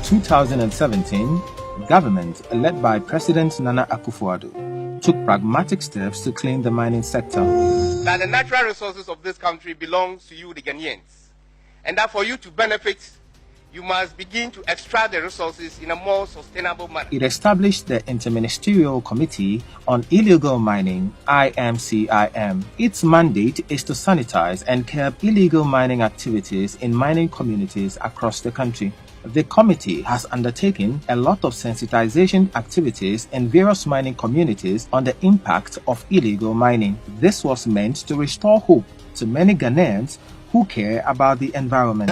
2017, government, led by President Nana Akufo-Addo, took pragmatic steps to clean the mining sector. That the natural resources of this country belongs to you, the Ghanaians, and that for you to benefit, you must begin to extract the resources in a more sustainable manner. It established the Interministerial Committee on Illegal Mining, IMCIM. Its mandate is to sanitize and curb illegal mining activities in mining communities across the country. The committee has undertaken a lot of sensitization activities in various mining communities on the impact of illegal mining. This was meant to restore hope to many Ghanaians who care about the environment.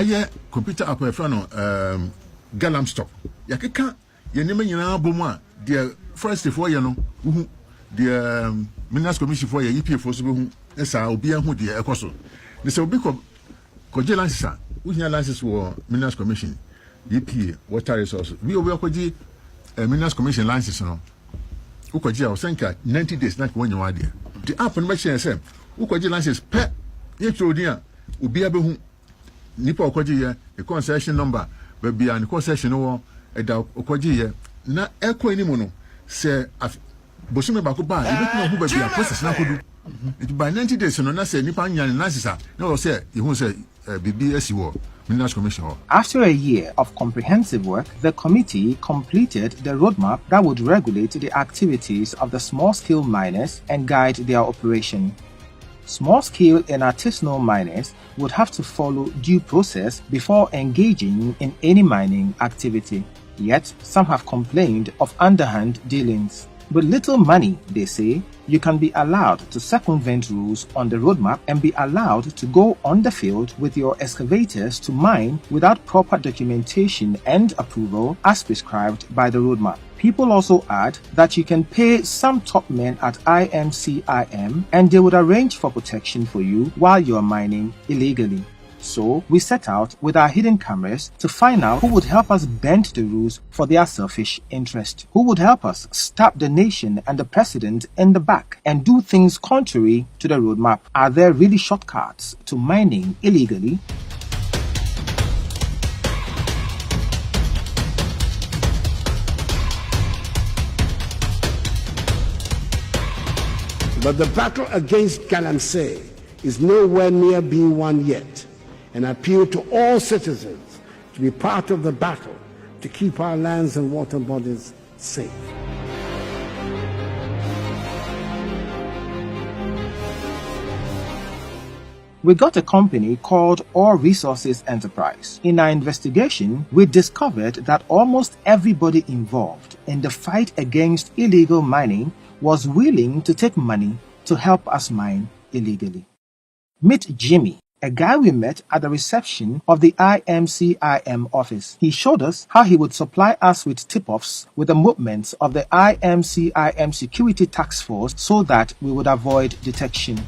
Computer app Galamsey. Yakeka yenema nyina aboma the forest for ye no the Minerals Commission for ye EPF so behu esa obi ahu de ekoso. Ne se obi ko license we hear license for Minerals Commission EPA water resources. We obi akoji Minerals Commission license no. Ukoji o senka 90 days na ko nyawa de. The app no make sense. Ukoji license pe ye trodian obi abehu nipa okoji ye the concession number baby and concession no eda okoji ye na ekọ enimu no se bosume bako ba e betu hu baby process na kodu it by 90 days no na se nipa nya na sisa na say e hu say bibi asiwo Minerals Commission. After a year of comprehensive work, the committee completed the roadmap that would regulate the activities of the small-scale miners and guide their operation. Small-scale and artisanal miners would have to follow due process before engaging in any mining activity. Yet, some have complained of underhand dealings. With little money, they say, you can be allowed to circumvent rules on the roadmap and be allowed to go on the field with your excavators to mine without proper documentation and approval as prescribed by the roadmap. People also add that you can pay some top men at IMCIM and they would arrange for protection for you while you are mining illegally. So we set out with our hidden cameras to find out who would help us bend the rules for their selfish interest, who would help us stab the nation and the president in the back and do things contrary to the roadmap. Are there really shortcuts to mining illegally? But the battle against Galamsey is nowhere near being won yet, and I appeal to all citizens to be part of the battle to keep our lands and water bodies safe. We got a company called Ore Resources Enterprise. In our investigation, we discovered that almost everybody involved in the fight against illegal mining was willing to take money to help us mine illegally. Meet Jimmy, a guy we met at the reception of the IMCIM office. He showed us how he would supply us with tip-offs with the movements of the IMCIM security task force so that we would avoid detection.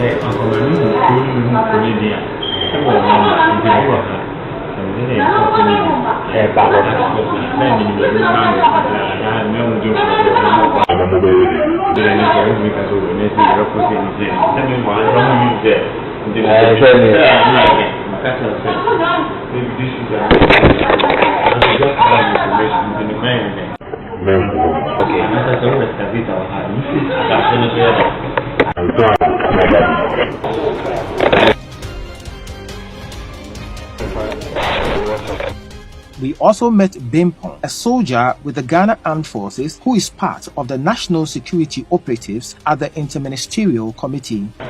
We also met Bimpong, a soldier with the Ghana Armed Forces who is part of the National Security Operatives at the Interministerial Committee. So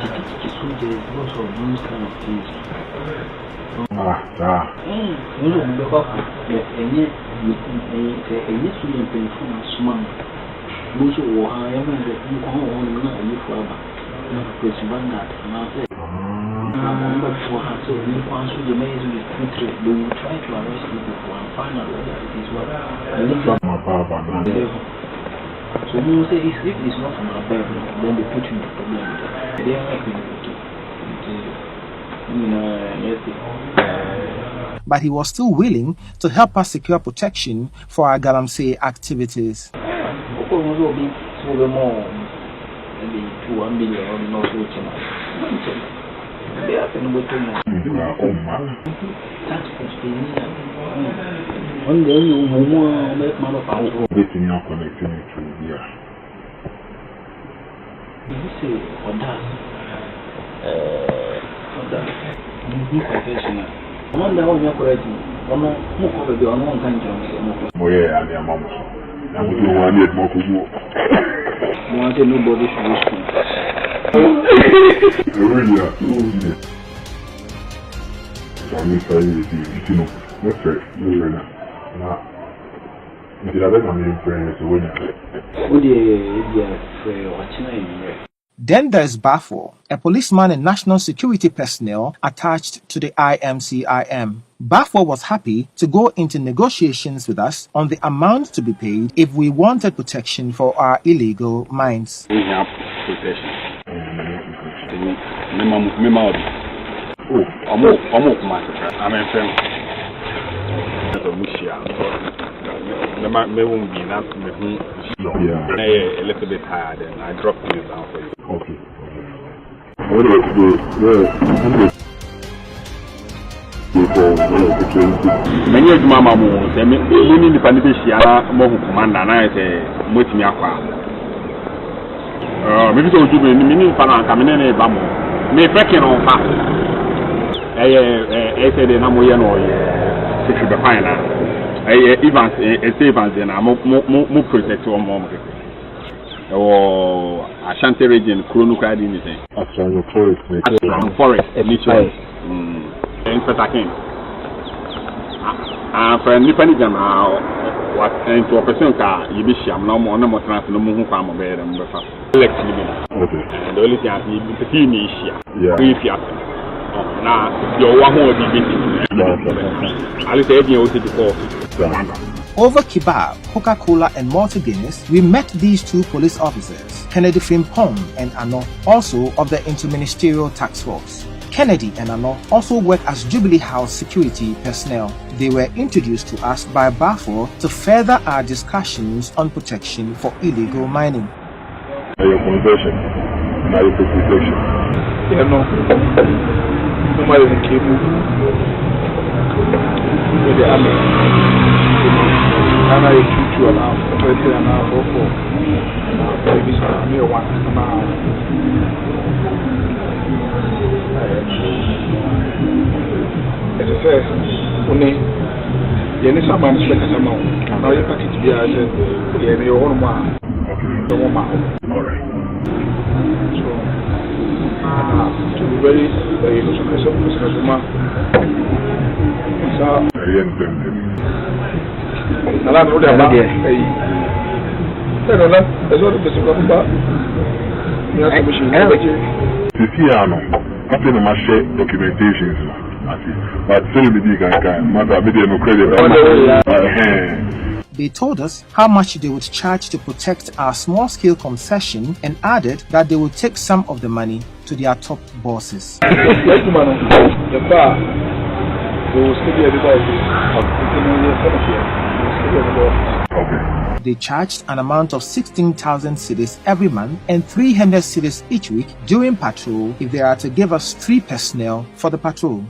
you say if it's not from our Bible, then they put you in the problem. They are but he was still willing to help us secure protection for our Galamsey activities. One day you will make man of our own. This in your connecting to here. You say, what that? Professional. One day when you're correct, one more of the unknown country. Oh, yeah, and your mom. I would do one yet more to you. Wanted nobody should listen. I'm sorry, you know, what's right? You're not. Did I let my friends win? Then there's Bafo, a policeman and national security personnel attached to the IMCIM. Bafo was happy to go into negotiations with us on the amount to be paid if we wanted protection for our illegal mines. We have protection. I'm a friend. May won't be enough to make me a little bit tired and I dropped you down for you. Okay. Many of Mamma moons, and many independent Mohu commander, and I say, Mutimiaqua. Maybe don't do any meaning for our coming in a bamboo. May break on fast. I said, I'm going to fix the final. Evans, Evans, and I'm more protected on mom. Or Ashanti region, Kurunuka, anything. Forest, literally. In Petakin. For independent what into a person car, you be sham no more trans no more farm of bed and breakfast. And the only thing I need to see me here. Now, your one more Over kebab, Coca-Cola and Malta Guinness, we met these two police officers, Kennedy Frimpong and Ano, also of the Interministerial Task Force. Kennedy and Ano also work as Jubilee House security personnel. They were introduced to us by Bafo to further our discussions on protection for illegal mining. Your conversion, now your protection. Yeah, no. Nobody will keep you with the army. And I keep you around for 20 and a half or 4. Maybe some near one amount. As I said, only you need someone to make a amount. Now you package be as your own one. The woman. All right. To be very They told us how much they would charge to protect our small-scale concession and added that they would take some of the money to their top bosses. They charged an amount of 16,000 cedis every month and 300 cedis each week during patrol if they are to give us 3 personnel for the patrol.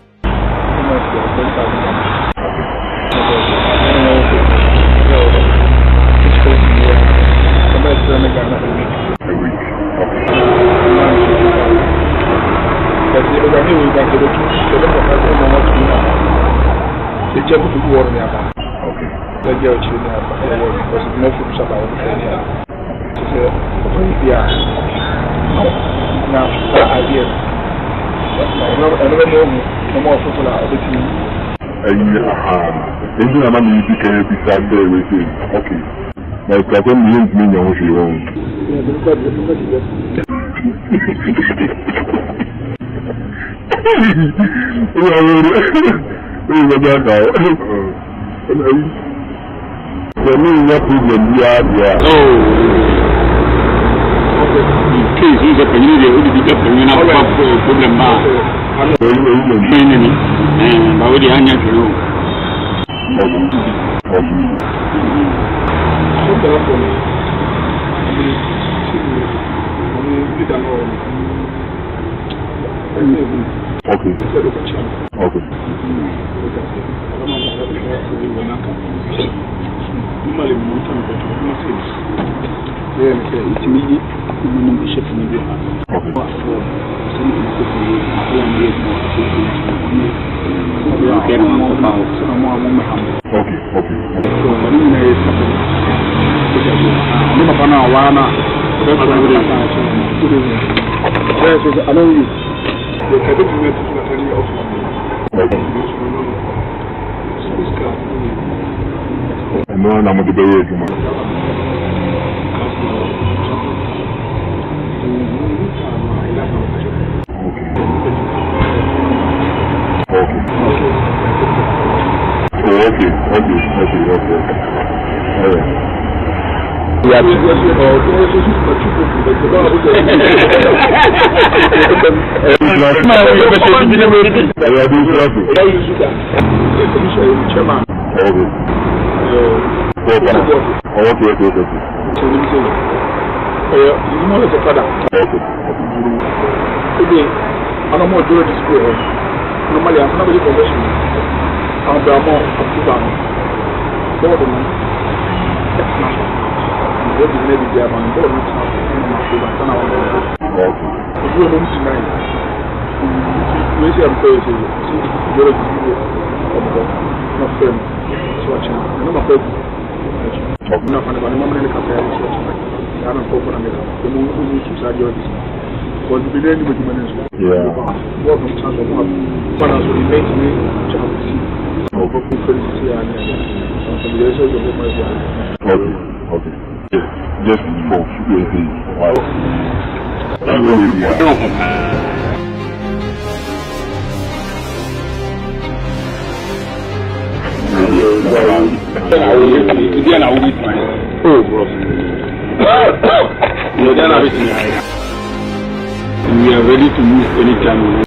We are ready to move anytime.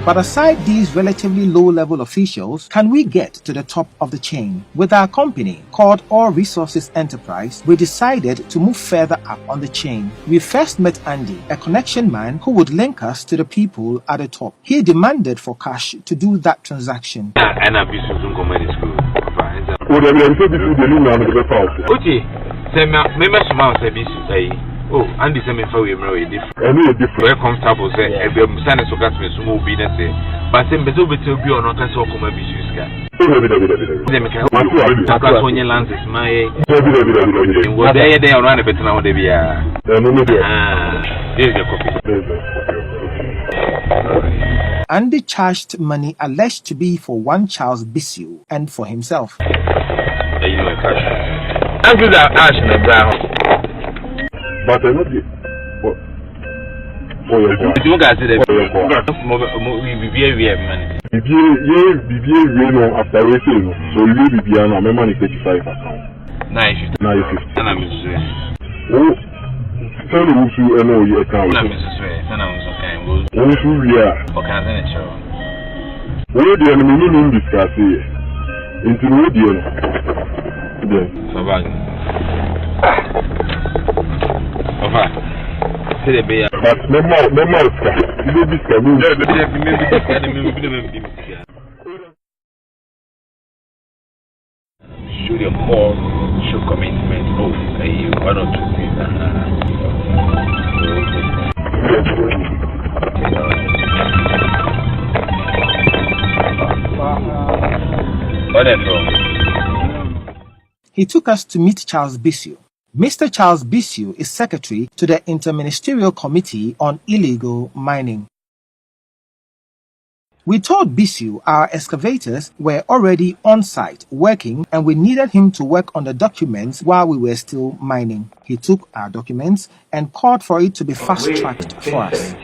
But aside these relatively low-level officials, can we get to the top of the chain? With our company, called All Resources Enterprise, we decided to move further up on the chain. We first met Andy, a connection man who would link us to the people at the top. He demanded for cash to do that transaction. Oh, Andy sent me for you, different. Very comfortable, say, if you're standing so gas me, so move in and say, but then better be to be on a castle come and be used. When your lands is my was they around a bit now, they be here's your copy. Andy charged money alleged to be for one Charles Bissell and for himself. You know, a cash. I'm good at ash and a brown. But I know the you guys did it. We after waiting, so you will be on my money 35 account. 950. And I'm oh, tell you who you know your account. I'm okay. We are. Okay, then it's sure. Where the enemy in discuss here? Into the audio. But no more, show your call, show commitment. Oh, one or two things. He took us to meet Charles Bissell. Mr. Charles Bissell is secretary to the Interministerial Committee on Illegal Mining. We told Bissell our excavators were already on site working and we needed him to work on the documents while we were still mining. He took our documents and called for it to be fast-tracked for us.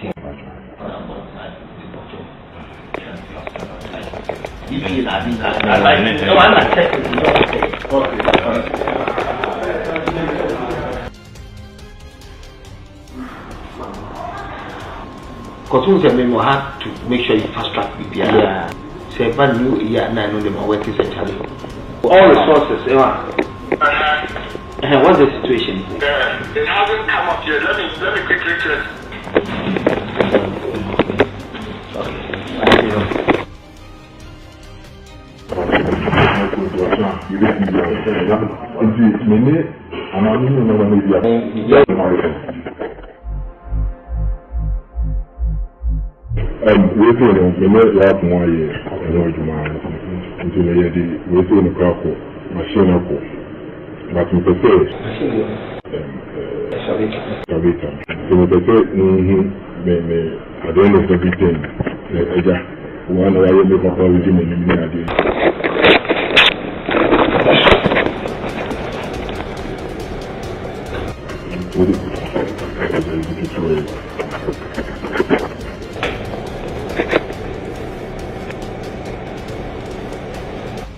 Because we have to make sure you fast track BPI. Yeah. Say, but new year, and I know them are working centrally. All resources, what's the situation? It hasn't come up yet. Let me quickly check.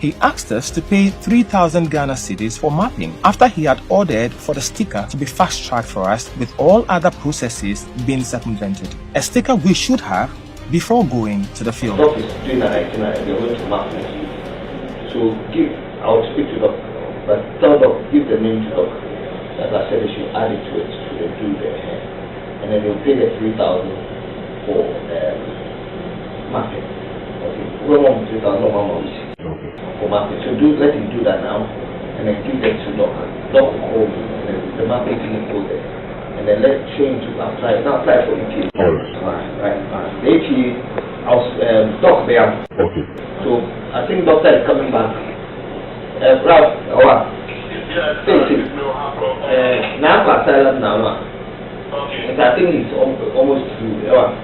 He asked us to pay 3,000 Ghana cedis for mapping after he had ordered for the sticker to be fast-tracked for us with all other processes being circumvented. A sticker we should have before going to the field. Doc is doing an itinerary, they're going to map it. So I'll speak to Doc, but tell Doc, give the name to Doc. As I said, they should add it to it, so they do the and then they'll pay the 3,000 for mapping. Okay, we want 3,000 for mapping. So let him do that now, and then give them to Doc. Doc will call me, and then the mapping team will go there. And then let's train to apply. Now apply for EP. Right. The EP, Doc there. Okay. So I think Doctor is coming back. Ralph, what? Now asylum now. Okay. And I think it's almost through. Okay.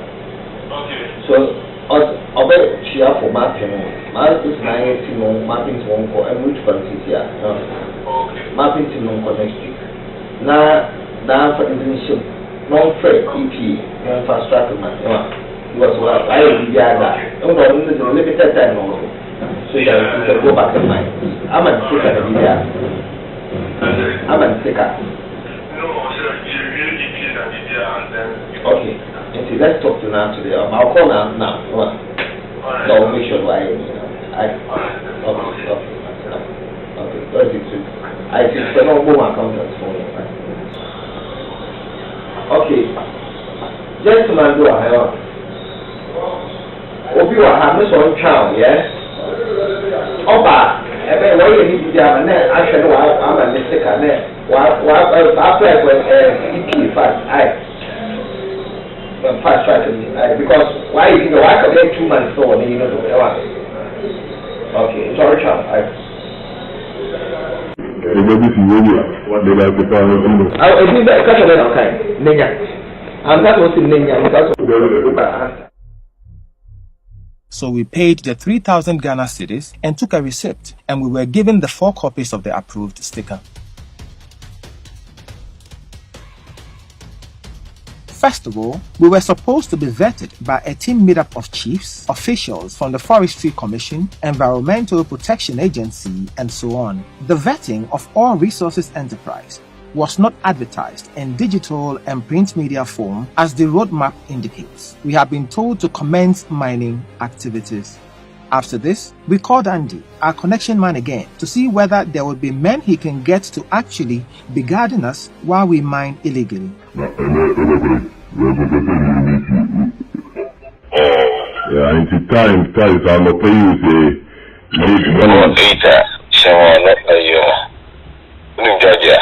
So I'll bet she have for mapping. Mapping is 9 mapping to 1 for and which countries here. Okay. Mapping to non-connect stick. Now for instance, non-free EP, non-fast-track man, was what I will be that. No, there's a limited time also. So you can go back in mind. I'm a sticker of the year. I'm a sticker. No, sir, you really EP and the year and then. Okay. And let's talk to now today. I'll call now. So I'll make sure I okay. What's it? I think for no more accountants for me. Okay, gentlemen, do I have? Obi wa have this one child, yes? Oba, why you need to have a net? I said, I'm a mistake, and then, after EP fast, fast track, because why you know, I could get 2 months so, you know, okay, sorry, child, So we paid the 3,000 Ghana cedis and took a receipt, and we were given the 4 copies of the approved sticker. First of all, we were supposed to be vetted by a team made up of chiefs, officials from the Forestry Commission, Environmental Protection Agency, and so on. The vetting of All Resources Enterprise was not advertised in digital and print media form as the roadmap indicates. We have been told to commence mining activities. After this, we called Andy, our connection man again, to see whether there would be men he can get to actually be guarding us while we mine illegally. Yeah, in time, I'll pay you Georgia.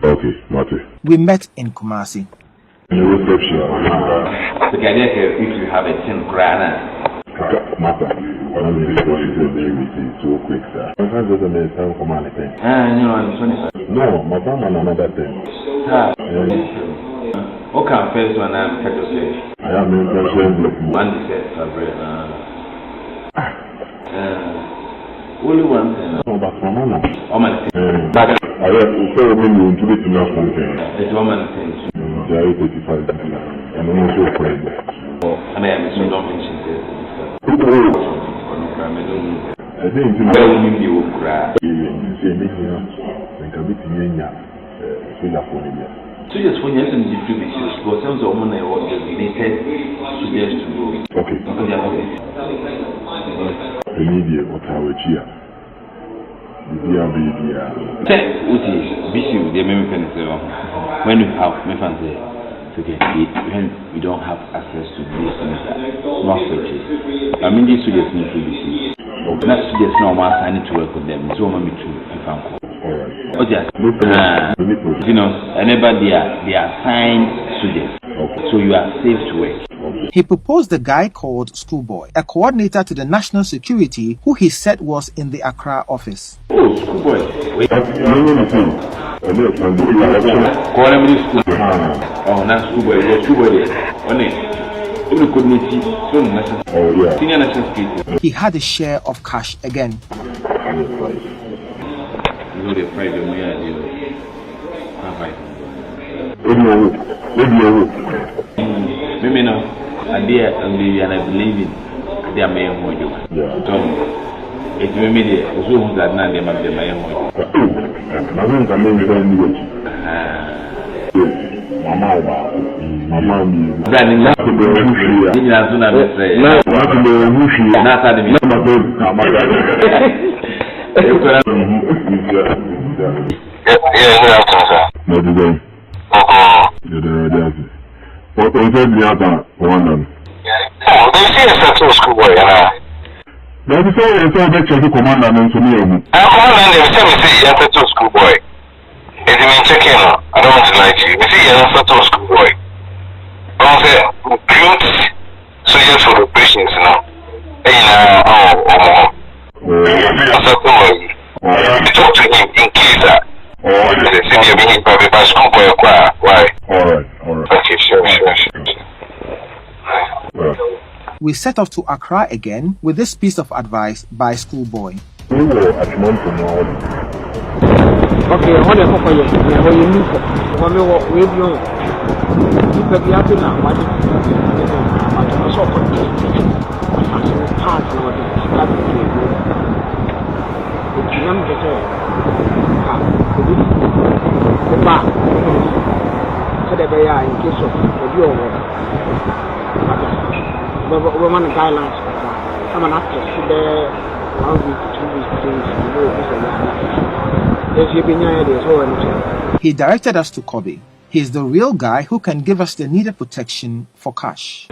Okay, Marty. We met in Kumasi. In the reception. The idea here, if you have a 10 grand. Matter. I don't need to go into the so quick, sir. My friend doesn't make time for money. No, my friend and another thing. Okay, first one I'm Petrosage. I am in person. One says, only one thing. No, but my mama. I have to say, when you do it enough something. It's woman thing. There is 85 and I'm also afraid. I mean, so don't mention this. I think you know you cry. You say, make me up. When I meet you, so you're for me. 2 years when you're in the so many designated students to go. Okay. The media or our cheer. When you have when we don't have access to these things, not searches. I mean, these students need to be seen. Not students now want I need to work with them. So I'm to you know, whenever they are assigned students, so you are safe to work. He proposed a guy called Schoolboy, a coordinator to the national security who he said was in the Accra office. Oh, Schoolboy. Oh, now Schoolboy. He had a share of cash again. You know the private money and I believe in their main module. It may be the Zoom that now they might be my own. What was the other one? Oh, they see a central schoolboy, There is a commander and to me. I command them, say, central schoolboy. Is it mean checking? I don't want to lie to you. You see, central schoolboy. I say, recruit soldiers for operations now. Talk to him in case that. Schoolboy, why? Alright. Okay, sure. We set off to Accra again with this piece of advice by Schoolboy. We were at Mountain. Okay, what the fuck are you? What you need? What you want? We do. You can be happy now. What? I'm so confused. I'm so hard to what is happening. It's not the same. The bar. So that they are in case of your woman guidelines. I'm an actress. There, 1 week, 2 weeks, 3 weeks. He directed us to Kobe. He's the real guy who can give us the needed protection for cash.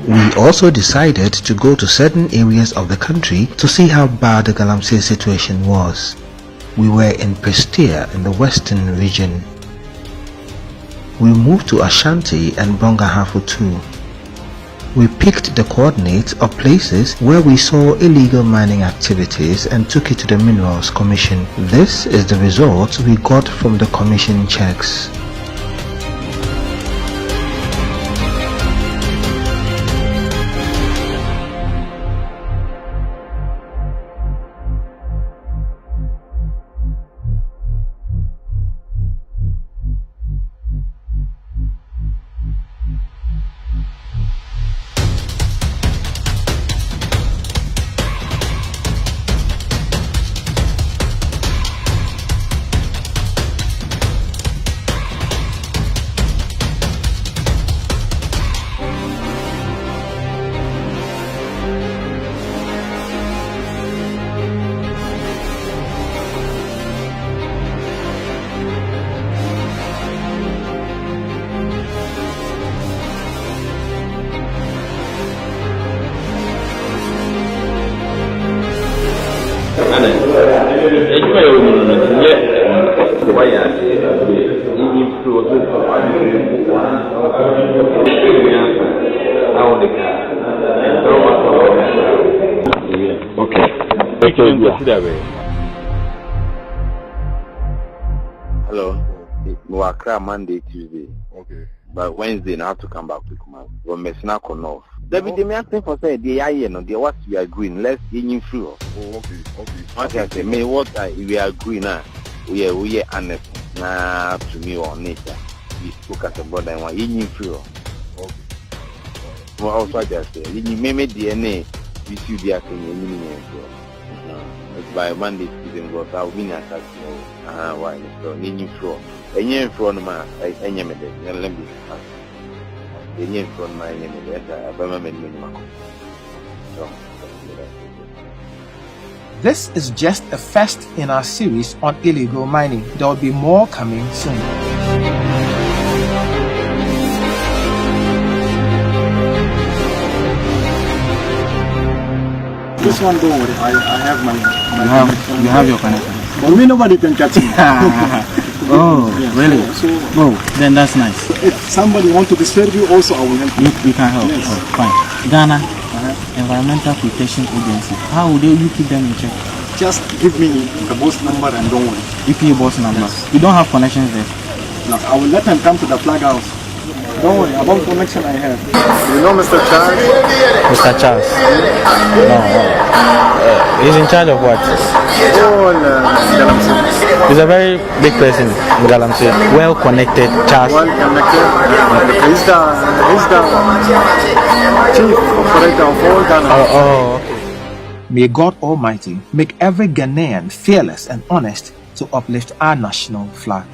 We also decided to go to certain areas of the country to see how bad the Galamsey situation was. We were in Prestea in the western region. We moved to Ashanti and Bongahafu too. We picked the coordinates of places where we saw illegal mining activities and took it to the Minerals Commission. This is the result we got from the commission checks. Hello. We are cry Monday, Tuesday. Okay. But Wednesday, I have to come back to Kumasi. We're messing up on off. David, they may ask for say the I know the what we are agreeing. Let's in through. Oh, okay. Okay. I say, me what we are agreeing now. We are honest. Nah, to me or nature. We spoke as a brother and one in through. Okay. Well, also I just say, you may make DNA. We see the acting in by Monday, Tuesday, but I'll be not at why? So, in through. And you from my enemy, and let me pass. You from my enemy, This is just a first in our series on illegal mining. There will be more coming soon. This one, don't worry. I have my you have your connection. But me, nobody can catch me. Oh, yeah. Really? So, then that's nice. If somebody wants to disturb you, also I will help you. You can help. Yes. Oh, fine. Ghana Environmental Protection Agency. How would you keep them in check? Just give me the boss number and don't worry. EPA boss number. Yes. You don't have connections there. No, I will let them come to the flag house. Don't worry about connection I have. You know Mr. Charles? Mr. Charles? No. He's in charge of what? Galamsey. He's a very big person in Galamsey. Well connected, Charles. Well connected. He's the chief operator of all Ghana. May God Almighty make every Ghanaian fearless and honest to uplift our national flag.